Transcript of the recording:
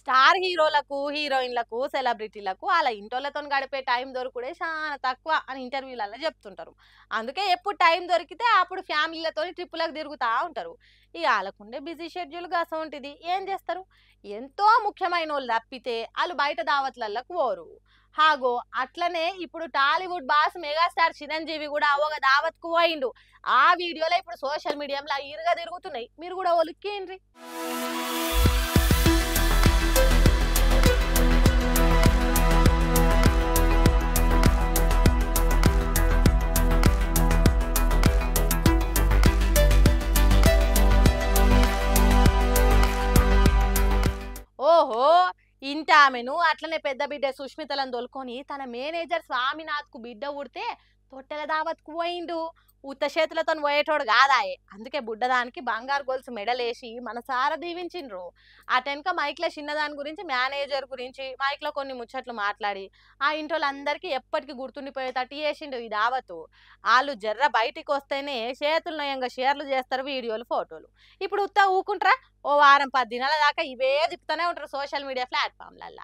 Star హీరోలకు, హీరోయిన్‌లకు, సెలబ్రిటీలకు ఆళ్ళ ఇంటోళ్ళతోని గడిపే టైం దొరుకుడే చానా తక్కువ అని ఇంటర్వ్యూలల్ల జెప్తుంటారు. అందుకే ఎప్పుడు టైం దొరికితే అప్పుడు ఫ్యామిలీలతోని ట్రిప్పులకు తిరుగుతా ఉంటారు. ఇగ ఆళ్ళకుండే బిజీ షెడ్యూల్ గసొంటిది. ఏం జేస్తారు? ఎంతో ముఖ్యమైనోళ్ళు తప్పితే ఆళ్ళు బయట దావత్‌లల్లకి పోరు. హాగో అట్లనే ఇప్పుడు టాలీవుడ్ బాస్ మెగాస్టార్ చిరంజీవి గూడా ఒక దావత్‌కు పోయిండు. ఆ వీడియోలే ఇప్పుడు సోషల్ మీడియా‌ల ఇరుగా తిరుగుతున్నాయి. మీరు గూడా ఓ లుక్కియ్యండ్రి. ఓహో! ఇంటామెను అట్లనే పెద్ద బిడ్డ సుష్మితలను దొలుకొని తన మేనేజర్ స్వామినాథ్‌కు బిడ్డ పుడితే తొట్టెల దావత్‌కు పోయిండు. ఉత్త చేతులతోని పోయేటోడు గాదాయె. అందుకే బుడ్డదానికి బంగారు గొలుసు మెడలేసి మనసారా దీవించిండ్రు. అటెనక మైక్‌ల చిన్నదాని గురించి మేనేజర్ గురించి మైక్‌లో కొన్ని ముచ్చట్లు మాట్లాడి ఆ ఇంటోళ్ళందరికీ ఎప్పటికి గుర్తుండిపోయేటట్టు చేసిండు ఈ దావతు. ఆళ్ళు జర్ర బయటికొస్తేనే చేతులు నొయంగా షేర్లు చేస్తారు వీడియోలు, ఫోటోలు. ఇప్పుడు ఉత్త ఊకుంట్రా? ఓ వారం 10 దినాల దాకా ఇవే తిప్పుతూనే ఉంటారు సోషల్ మీడియా ప్లాట్‌ఫామ్‌లల్ల.